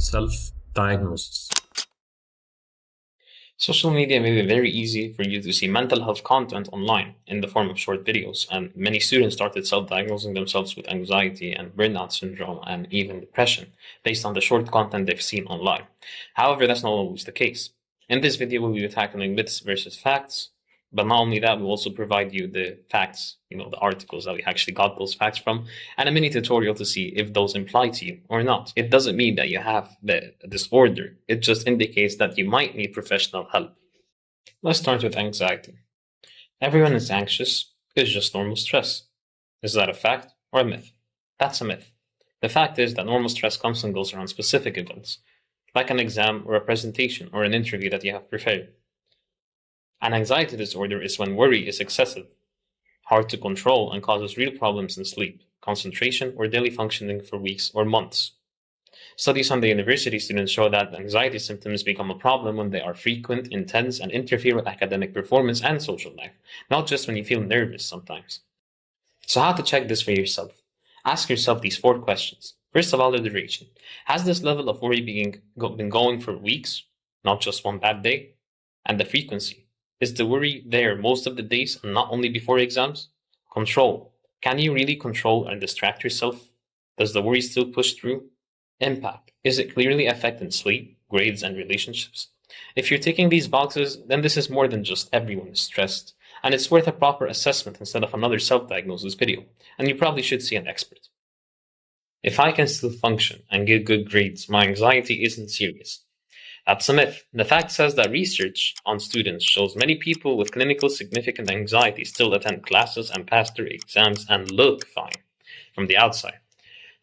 Self-diagnosis. Social media made it very easy for you to see mental health content online in the form of short videos, and many students started self-diagnosing themselves with anxiety and burnout syndrome and even depression based on the short content they've seen online. However, that's not always the case. In this video, we'll be tackling myths versus facts, but not only that, we'll also provide you the facts, the articles that we actually got those facts from, and a mini tutorial to see if those apply to you or not. It doesn't mean that you have the disorder. It just indicates that you might need professional help. Let's start with anxiety. Everyone is anxious. It's just normal stress. Is that a fact or a myth? That's a myth. The fact is that normal stress comes and goes around specific events, like an exam or a presentation or an interview that you have prepared. An anxiety disorder is when worry is excessive, hard to control, and causes real problems in sleep, concentration, or daily functioning for weeks or months. Studies on the university students show that anxiety symptoms become a problem when they are frequent, intense, and interfere with academic performance and social life, not just when you feel nervous sometimes. So how to check this for yourself? Ask yourself these 4 questions. First of all, the duration. Has this level of worry been going for weeks, not just one bad day? And the frequency. Is the worry there most of the days and not only before exams? Control. Can you really control and distract yourself? Does the worry still push through? Impact. Is it clearly affecting sleep, grades, and relationships? If you're ticking these boxes, then this is more than just everyone is stressed, and it's worth a proper assessment instead of another self-diagnosis video, and you probably should see an expert. If I can still function and get good grades, my anxiety isn't serious. That's a myth. The fact says that research on students shows many people with clinical significant anxiety still attend classes and pass their exams and look fine from the outside.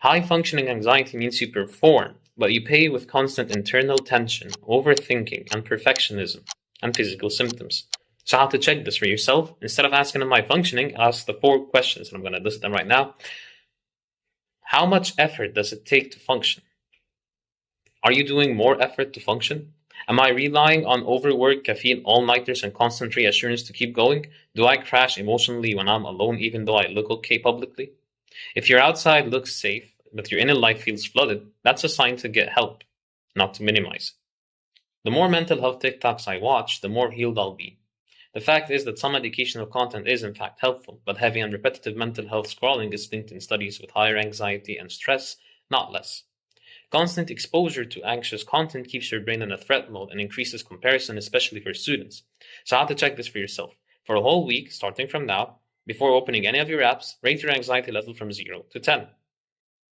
High-functioning anxiety means you perform, but you pay with constant internal tension, overthinking, and perfectionism, and physical symptoms. So how to check this for yourself? Instead of asking, am I functioning, ask the 4 questions, and I'm going to list them right now. How much effort does it take to function? Are you doing more effort to function? Am I relying on overwork, caffeine, all-nighters, and constant reassurance to keep going? Do I crash emotionally when I'm alone even though I look okay publicly? If your outside looks safe, but your inner life feels flooded, that's a sign to get help, not to minimize it. The more mental health TikToks I watch, the more healed I'll be. The fact is that some educational content is in fact helpful, but heavy and repetitive mental health scrolling is linked in studies with higher anxiety and stress, not less. Constant exposure to anxious content keeps your brain in a threat mode and increases comparison, especially for students. So how to check this for yourself? For a whole week, starting from now, before opening any of your apps, rate your anxiety level from 0 to 10.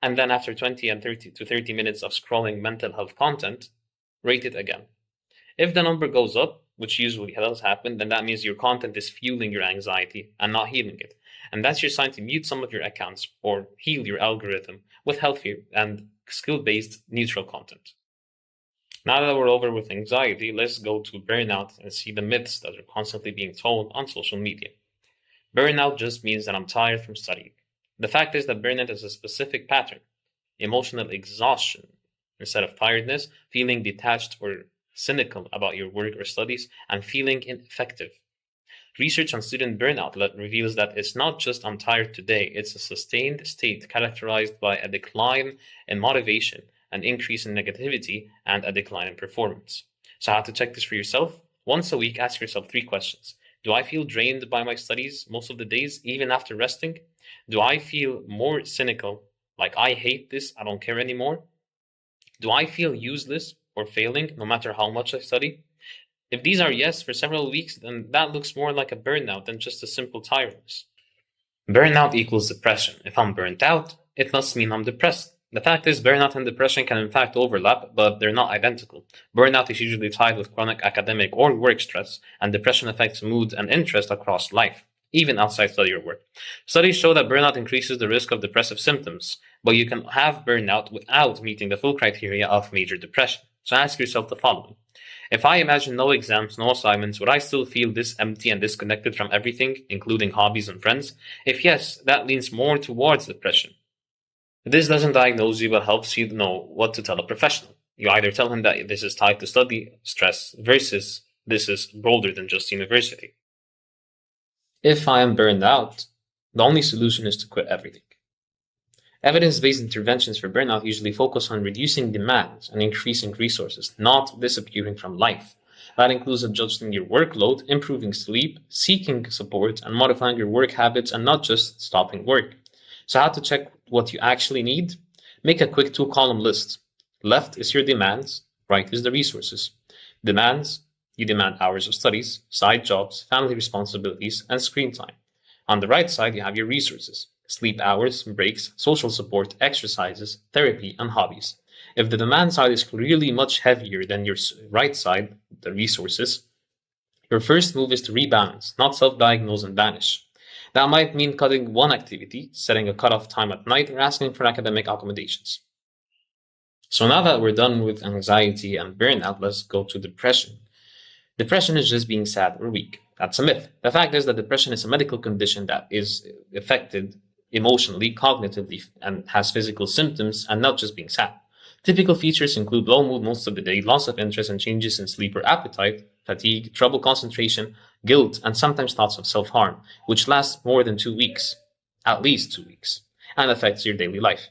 And then after 20 and 30 minutes of scrolling mental health content, rate it again. If the number goes up, which usually does happen, then that means your content is fueling your anxiety and not healing it. And that's your sign to mute some of your accounts or heal your algorithm with healthier and skill-based neutral content. Now that we're over with anxiety, let's go to burnout and see the myths that are constantly being told on social media. Burnout just means that I'm tired from studying. The fact is that burnout is a specific pattern: emotional exhaustion instead of tiredness, feeling detached or cynical about your work or studies, and feeling ineffective. Research on student burnout reveals that it's not just I'm tired today, it's a sustained state characterized by a decline in motivation, an increase in negativity, and a decline in performance. So how to check this for yourself? Once a week, ask yourself 3 questions. Do I feel drained by my studies most of the days, even after resting? Do I feel more cynical, like I hate this, I don't care anymore? Do I feel useless or failing no matter how much I study? If these are yes for several weeks, then that looks more like a burnout than just a simple tiredness. Burnout equals depression. If I'm burnt out, it must mean I'm depressed. The fact is, burnout and depression can in fact overlap, but they're not identical. Burnout is usually tied with chronic academic or work stress, and depression affects mood and interest across life, even outside study or work. Studies show that burnout increases the risk of depressive symptoms, but you can have burnout without meeting the full criteria of major depression. So ask yourself the following. If I imagine no exams, no assignments, would I still feel this empty and disconnected from everything, including hobbies and friends? If yes, that leans more towards depression. This doesn't diagnose you, but helps you know what to tell a professional. You either tell him that this is tied to study stress versus this is broader than just university. If I am burned out, the only solution is to quit everything. Evidence-based interventions for burnout usually focus on reducing demands and increasing resources, not disappearing from life. That includes adjusting your workload, improving sleep, seeking support, and modifying your work habits and not just stopping work. So how to check what you actually need? Make a quick two-column list. Left is your demands, right is the resources. Demands, you demand hours of studies, side jobs, family responsibilities, and screen time. On the right side, you have your resources: sleep hours, breaks, social support, exercises, therapy, and hobbies. If the demand side is clearly much heavier than your right side, the resources, your first move is to rebalance, not self-diagnose and vanish. That might mean cutting one activity, setting a cutoff time at night, or asking for academic accommodations. So now that we're done with anxiety and burnout, let's go to depression. Depression is just being sad or weak. That's a myth. The fact is that depression is a medical condition that is affected emotionally, cognitively, and has physical symptoms, and not just being sad. Typical features include low mood most of the day, loss of interest, and changes in sleep or appetite, fatigue, trouble concentration, guilt, and sometimes thoughts of self-harm, which lasts more than 2 weeks, at least 2 weeks, and affects your daily life.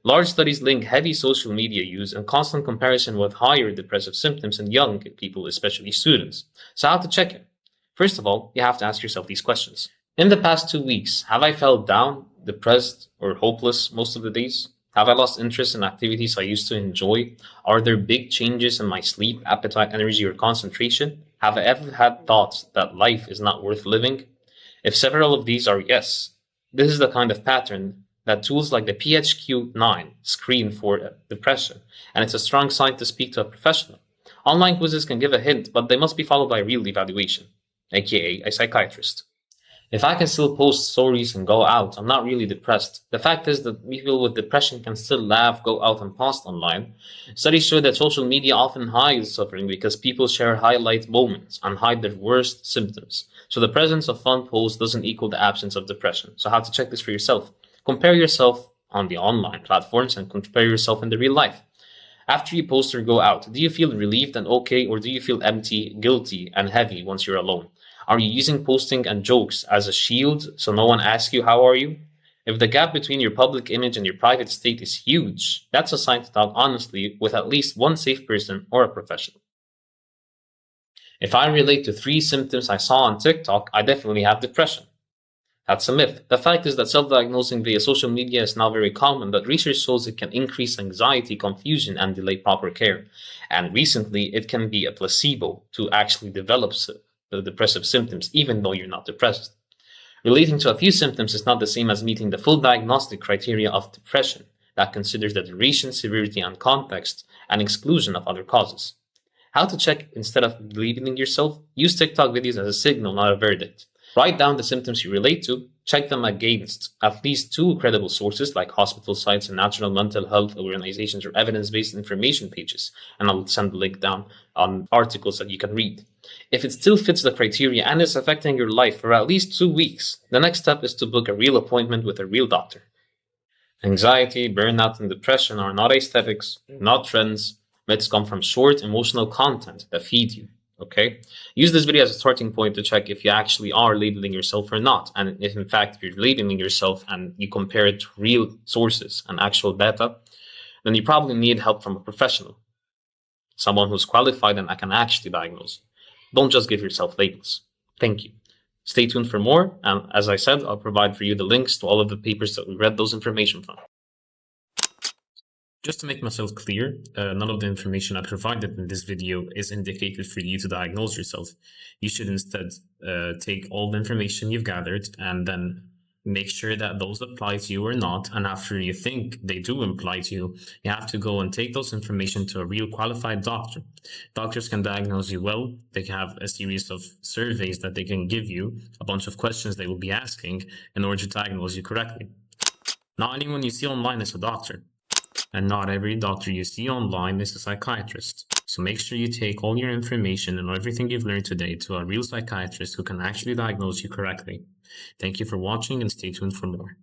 Large studies link heavy social media use and constant comparison with higher depressive symptoms in young people, especially students. So how to check it? First of all, you have to ask yourself these questions. In the past 2 weeks, have I felt down, depressed, or hopeless most of the days? Have I lost interest in activities I used to enjoy? Are there big changes in my sleep, appetite, energy, or concentration? Have I ever had thoughts that life is not worth living? If several of these are yes, this is the kind of pattern that tools like the PHQ-9 screen for depression, and it's a strong sign to speak to a professional. Online quizzes can give a hint, but they must be followed by real evaluation, aka a psychiatrist. If I can still post stories and go out, I'm not really depressed. The fact is that people with depression can still laugh, go out, and post online. Studies show that social media often hides suffering because people share highlight moments and hide their worst symptoms. So the presence of fun posts doesn't equal the absence of depression. So how to check this for yourself? Compare yourself on the online platforms and compare yourself in the real life. After you post or go out, do you feel relieved and okay, or do you feel empty, guilty, and heavy once you're alone? Are you using posting and jokes as a shield so no one asks you how are you? If the gap between your public image and your private state is huge, that's a sign to talk honestly with at least one safe person or a professional. If I relate to 3 symptoms I saw on TikTok, I definitely have depression. That's a myth. The fact is that self-diagnosing via social media is now very common, but research shows it can increase anxiety, confusion, and delay proper care. And recently, it can be a placebo to actually develop the depressive symptoms, even though you're not depressed. Relating to a few symptoms is not the same as meeting the full diagnostic criteria of depression that considers the duration, severity, and context, and exclusion of other causes. How to check instead of believing yourself? Use TikTok videos as a signal, not a verdict. Write down the symptoms you relate to, check them against at least 2 credible sources like hospital sites and national mental health organizations or evidence-based information pages, and I'll send the link down on articles that you can read. If it still fits the criteria and is affecting your life for at least 2 weeks, the next step is to book a real appointment with a real doctor. Anxiety, burnout, and depression are not aesthetics, not trends. Myths come from short emotional content that feed you. Okay? Use this video as a starting point to check if you actually are labeling yourself or not. And if in fact you're labeling yourself and you compare it to real sources and actual data, then you probably need help from a professional. Someone who's qualified and can actually diagnose. Don't just give yourself labels. Thank you. Stay tuned for more. And as I said, I'll provide for you the links to all of the papers that we read those information from. Just to make myself clear, none of the information I provided in this video is indicated for you to diagnose yourself. You should instead take all the information you've gathered and then make sure that those apply to you or not. And after you think they do apply to you, you have to go and take those information to a real qualified doctor. Doctors can diagnose you well. They can have a series of surveys that they can give you, a bunch of questions they will be asking in order to diagnose you correctly. Not anyone you see online is a doctor. And not every doctor you see online is a psychiatrist. So make sure you take all your information and everything you've learned today to a real psychiatrist who can actually diagnose you correctly. Thank you for watching and stay tuned for more.